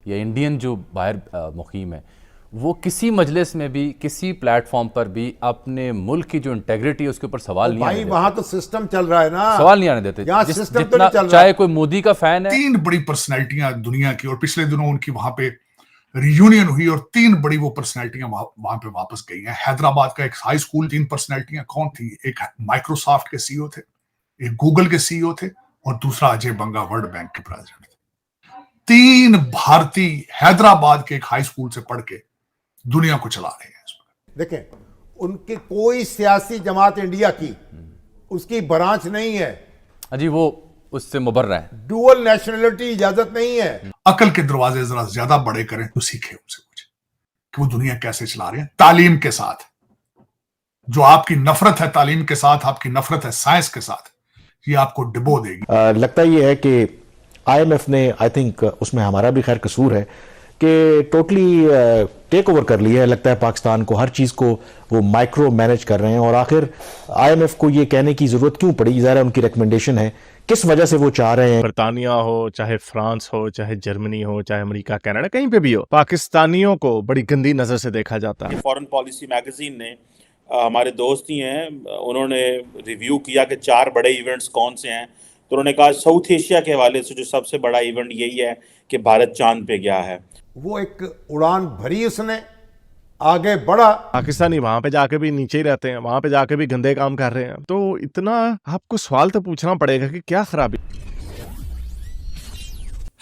या इंडियन जो बाहर मुकीम है, वो किसी मजलिस में भी, किसी प्लेटफॉर्म पर भी अपने मुल्क की जो इंटेग्रिटी है उसके ऊपर सवाल नहीं आने भाई देते। वहां तो सिस्टम चल रहा है ना, सवाल नहीं आने देते। यहाँ सिस्टम तो जितना नहीं चल रहा। चाहे कोई मोदी का फैन है। 3 बड़ी पर्सनैलिटियां दुनिया की, और पिछले दिनों उनकी वहां पे रियूनियन हुई और 3 बड़ी वो पर्सनैलिटियां वहां पे वापस गई हैं। हैदराबाद का एक हाई स्कूल, 3 पर्सनैलिटियां कौन थी? एक माइक्रोसॉफ्ट के सीईओ थे, एक गूगल के सीईओ थे, और दूसरा अजय बंगा वर्ल्ड बैंक के प्रेसिडेंट थे। 3 भारतीय हैदराबाद के एक हाई स्कूल से पढ़ के दुनिया को चला रहे हैं। देखें, उनकी कोई सियासी जमात इंडिया की उसकी ब्रांच नहीं है। अजी वो उससे मुबर्रा है। डुअल नेशनलिटी इजाजत नहीं है। अकल के दरवाजे जरा ज्यादा बड़े करें तो सीखे उनसे कुछ कि वो दुनिया कैसे चला रहे हैं तालीम के साथ। जो आपकी नफरत है तालीम के साथ, आपकी नफरत है साइंस के साथ, ये आपको डिबो देगी। लगता ये है कि आईएमएफ ने, आई थिंक उसमें हमारा भी खैर कसूर है कि टोटली टेक ओवर कर लिया है। लगता है पाकिस्तान को, हर चीज़ को वो माइक्रो मैनेज कर रहे हैं। और आखिर आईएमएफ को ये कहने की ज़रूरत क्यों पड़ी? ज़ाहिर है उनकी रिकमेंडेशन है, किस वजह से वो चाह रहे हैं? बरतानिया हो, चाहे फ्रांस हो, चाहे जर्मनी हो, चाहे अमेरिका, कनाडा, कहीं पे भी हो, पाकिस्तानियों को बड़ी गंदी नज़र से देखा जाता है। फॉरेन पॉलिसी मैगजीन ने, हमारे दोस्त ही हैं, उन्होंने रिव्यू किया कि 4 बड़े इवेंट्स कौन से हैं, तो उन्होंने कहा साउथ एशिया के हवाले से जो सबसे बड़ा इवेंट यही है कि भारत चांद पे गया है। वो एक उड़ान भरी, उसने आगे बढ़ा। पाकिस्तानी वहां पे जाके भी नीचे ही रहते हैं, वहां पे जाके भी गंदे काम कर रहे हैं। तो इतना आपको सवाल तो पूछना पड़ेगा कि क्या खराबी।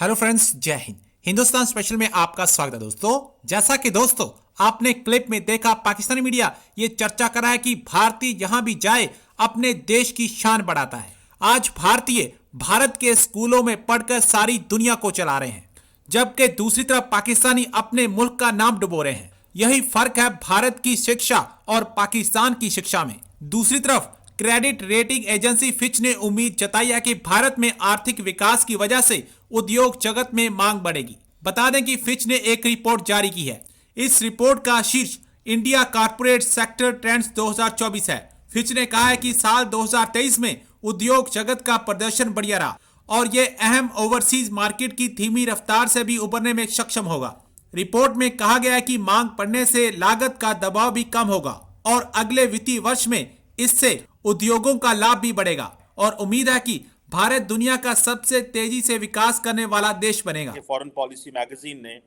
हेलो फ्रेंड्स, जय हिंद। हिंदुस्तान स्पेशल में आपका स्वागत है दोस्तों। जैसा कि दोस्तों आपने क्लिप में देखा, पाकिस्तानी मीडिया ये चर्चा कर रहा है कि भारतीय जहां भी जाए अपने देश की शान बढ़ाता है। आज भारतीय भारत के स्कूलों में पढ़कर सारी दुनिया को चला रहे हैं, जबकि दूसरी तरफ पाकिस्तानी अपने मुल्क का नाम डुबो रहे हैं। यही फर्क है भारत की शिक्षा और पाकिस्तान की शिक्षा में। दूसरी तरफ क्रेडिट रेटिंग एजेंसी फिच ने उम्मीद जताई है कि भारत में आर्थिक विकास की वजह से उद्योग जगत में मांग बढ़ेगी। बता दें कि फिच ने एक रिपोर्ट जारी की है। इस रिपोर्ट का शीर्ष इंडिया कॉर्पोरेट सेक्टर ट्रेंड्स 2024 है। फिच ने कहा है कि साल 2023 में उद्योग जगत का प्रदर्शन बढ़िया रहा और यह अहम ओवरसीज मार्केट की धीमी रफ्तार से भी उबरने में सक्षम होगा। रिपोर्ट में कहा गया है कि मांग बढ़ने से लागत का दबाव भी कम होगा और अगले वित्तीय वर्ष में इससे उद्योगों का लाभ भी बढ़ेगा और उम्मीद है कि भारत दुनिया का सबसे तेजी से विकास करने वाला देश बनेगा। फॉरेन पॉलिसी मैगजीन ने,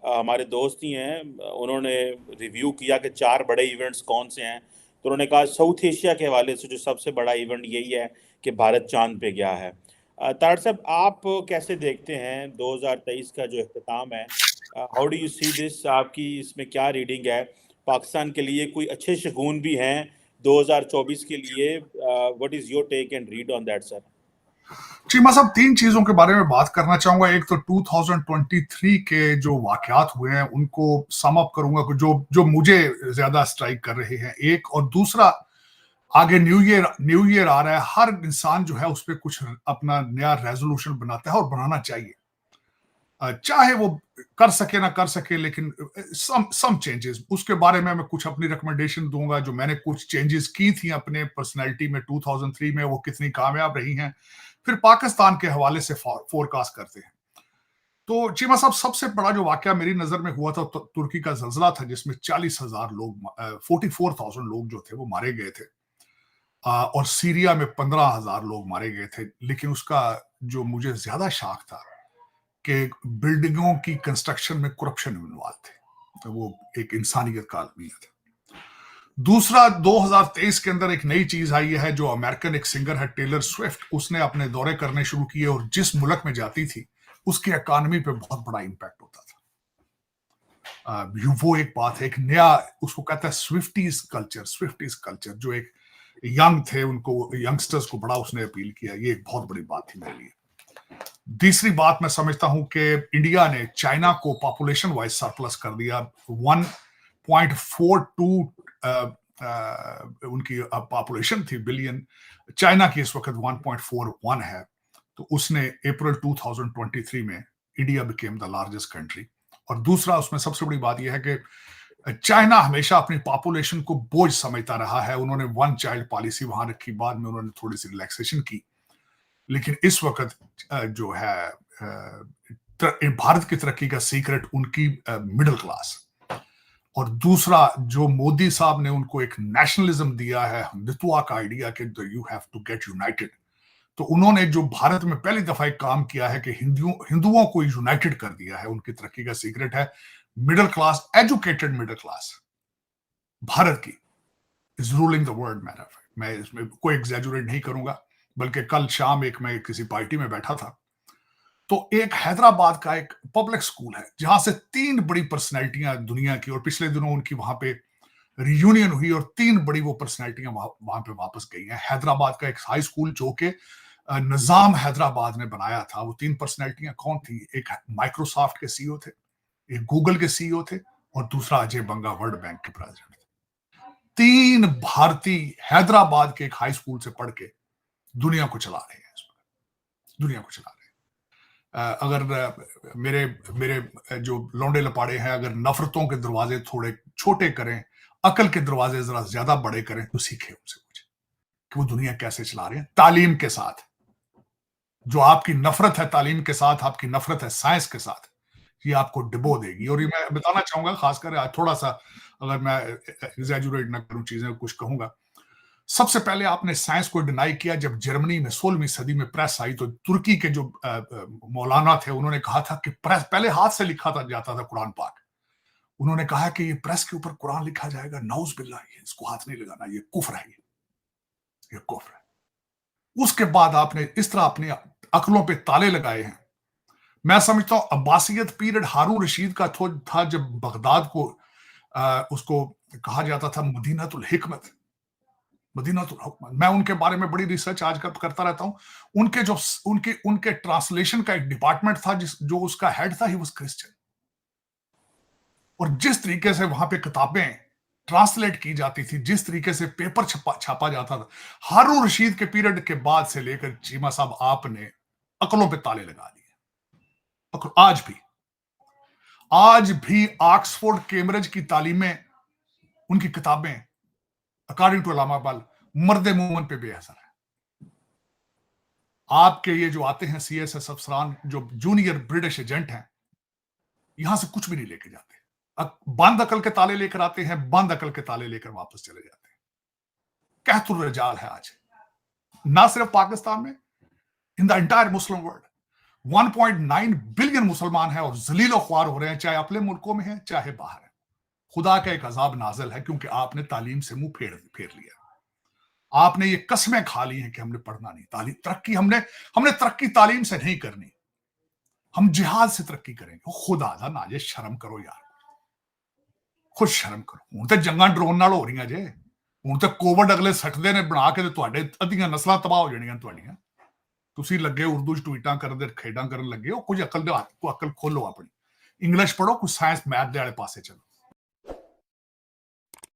हमारे दोस्त ही हैं, उन्होंने रिव्यू किया कि 4 बड़े इवेंट्स कौन से हैं, तो उन्होंने कहा साउथ एशिया के हवाले से जो सबसे बड़ा इवेंट यही है कि भारत चांद पे गया है। तार साहब, आप कैसे देखते हैं 2023 का जो इख्तिताम है? How do you see this? आपकी इसमें क्या रीडिंग है? पाकिस्तान के लिए कोई अच्छे शगुन भी हैं 2024 के लिए? What is your take and read on that sir? Cheema साहब, 3 चीजों के बारे में बात करना चाहूंगा। एक तो 2023 के जो वाकयात हुए हैं उनको सम अप करूंगा, जो मुझे ज्यादा स्ट्राइक कर रहे हैं, एक। और दूसरा, आगे न्यू ईयर आ रहा है। हर इंसान जो है उस पर कुछ अपना नया रेजोल्यूशन बनाता है और बनाना चाहिए, चाहे वो कर सके ना कर सके, लेकिन सम चेंजेस, उसके बारे में मैं कुछ अपनी रिकमेंडेशन दूंगा। जो मैंने कुछ चेंजेस की थी अपने पर्सनैलिटी में 2003 में, वो कितनी कामयाब रही हैं। फिर पाकिस्तान के हवाले से फोरकास्ट करते हैं। तो चीमा साहब, सबसे बड़ा जो वाकया मेरी नजर में हुआ था तुर्की का जल्जला था, जिसमें 40,000 लोग, 44,000 लोग जो थे वो मारे गए थे, और सीरिया में 15,000 लोग मारे गए थे। लेकिन उसका जो मुझे ज्यादा शॉक था कि बिल्डिंगों की कंस्ट्रक्शन में करप्शन इन्वॉल्व थे, तो वो एक इंसानियत का अलमिया था। दूसरा, 2023 के अंदर एक नई चीज आई है, जो अमेरिकन एक सिंगर है टेलर स्विफ्ट, उसने अपने दौरे करने शुरू किए और जिस मुल्क में जाती थी उसकी इकॉनमी पे बहुत बड़ा इंपैक्ट होता था। वो एक बात है, एक नया, उसको कहता है स्विफ्टीज कल्चर, जो एक यंग थे, उनको, यंगस्टर्स को बड़ा उसने अपील किया। ये एक बहुत बड़ी बात थी मेरे लिए। तीसरी बात, मैं समझता हूं कि इंडिया ने चाइना को पॉपुलेशन वाइज सरप्लस कर दिया। 1.42 उनकी पॉपुलेशन थी बिलियन, चाइना की इस वक्त 1.41 है। तो उसने अप्रैल 2023 में India became the largest country. और दूसरा, उसमें सबसे बड़ी बात यह है कि चाइना हमेशा अपनी पॉपुलेशन को बोझ समझता रहा है। उन्होंने 1 चाइल्ड पॉलिसी वहां रखी, बाद में उन्होंने थोड़ी सी रिलैक्सेशन की, लेकिन इस वक्त जो है भारत की तरक्की का सीक्रेट उनकी मिडिल क्लास, और दूसरा जो मोदी साहब ने उनको एक नेशनलिज्म दिया है, हिंदुत्व का आइडिया कि you have to get united. तो उन्होंने जो भारत में पहली दफा एक काम किया है कि हिंदुओं को यूनाइटेड कर दिया है, उनकी तरक्की का सीक्रेट है middle class, educated middle class Bharat की इज रूलिंग द वर्ल्ड। मैं इसमें कोई एग्जैजुरेट नहीं करूंगा, बल्कि कल शाम मैं किसी पार्टी में बैठा था, तो एक हैदराबाद का एक पब्लिक स्कूल है जहां से 3 बड़ी पर्सनैलिटियां दुनिया की, और पिछले दिनों उनकी वहां पे रियूनियन हुई और 3 बड़ी वो पर्सनैलिटियां वहां पे वापस गई हैं। हैदराबाद का एक हाई स्कूल जो कि निजाम हैदराबाद ने बनाया था, वो 3 पर्सनैलिटियां कौन थी? एक माइक्रोसॉफ्ट के सीईओ थे, एक गूगल के सीईओ थे, और दूसरा अजय बंगा वर्ल्ड बैंक के प्रेसिडेंट थे। 3 भारतीय हैदराबाद के एक हाई स्कूल से पढ़ के दुनिया को चला रहे हैं, दुनिया को चला रहे हैं। अगर मेरे जो लौंडे लपाड़े हैं, अगर नफरतों के दरवाजे थोड़े छोटे करें, अकल के दरवाजे जरा ज्यादा बड़े करें, तो सीखे उनसे कुछ कि वो दुनिया कैसे चला रहे हैं तालीम के साथ। जो आपकी नफरत है तालीम के साथ, आपकी नफरत है साइंस के साथ, ये आपको डिबो देगी। और ये मैं बताना चाहूंगा, खासकर आज थोड़ा सा अगर मैं एग्जैजुरेट ना करूं चीजें, कुछ कहूंगा। सबसे पहले आपने साइंस को डिनाई किया जब जर्मनी में 16वीं सदी में प्रेस आई, तो तुर्की के जो मौलाना थे उन्होंने कहा था कि प्रेस पहले हाथ से लिखा जाता था कुरान पाक। उन्होंने कहा कि ये प्रेस के ऊपर कुरान लिखा जाएगा, नाउज बिल्लाह, इसको हाथ नहीं लगाना, ये कुफ्र है, ये कुफ्र है। उसके बाद आपने इस तरह अपनी अकलों पे ताले लगाए हैं। मैं समझता हूं अब्बासियत पीरियड हारून रशीद का था, जब बगदाद को उसको कहा जाता था मदीनातुल हिकमत, मदीनातुल हुकमत। मैं उनके बारे में बड़ी रिसर्च आजकल करता रहता हूं। उनके ट्रांसलेशन का एक डिपार्टमेंट था जो उसका हेड था, ही वाज क्रिश्चियन। और जिस तरीके से वहां पे किताबें ट्रांसलेट की जाती थी, जिस तरीके से पेपर छापा जाता था, हारून रशीद के पीरियड के बाद से लेकर चीमा साहब आपने अकलों पे ताले लगा दिए। आज भी ऑक्सफोर्ड कैम्ब्रिज की तालीमें, उनकी किताबें अकॉर्डिंग टू अल्लामा इकबाल मर्द मोमन पे बेअसर है। आपके ये जो आते हैं सीएसएस अफसरान, जो जूनियर ब्रिटिश एजेंट हैं, यहां से कुछ भी नहीं लेके जाते, बंद अकल के ताले लेकर आते हैं, बंद अकल के ताले लेकर वापस चले जाते हैं। कहतुर रजाल है आज, ना सिर्फ पाकिस्तान में, in the entire Muslim world 1.9 billion मुसलमान हैं और जलीलो ख्वार हो रहे हैं, चाहे अपने मुल्कों में हैं चाहे बाहर है। खुदा का एक अजाब नाजल है, क्योंकि आपने तालीम से मुंह फेर लिया। आपने ये कस्में खा ली हैं कि हमने पढ़ना नहीं, तालीम तरक्की हमने तरक्की तालीम से नहीं करनी, हम जिहाद से तरक्की करेंगे। खुदा दा नाजे, शर्म करो यार, खुद शर्म करो। हुण ते जंगां ड्रोन नाल हो रहीआं जे, हुण ते कोविड अगले सटदे ने बना के, ते तुहाडे अद्धियां नस्लां तबाह हो जाणीआं तुहाडीआं। तुसीं लगे उर्दू च ट्वीटां करन दे, खेडां करन लगे हो। कुछ अकल दे हत्थ को अकल खोलो अपनी, इंग्लिश पढ़ो, कुछ साइंस मैथ दे आले पासे चलो।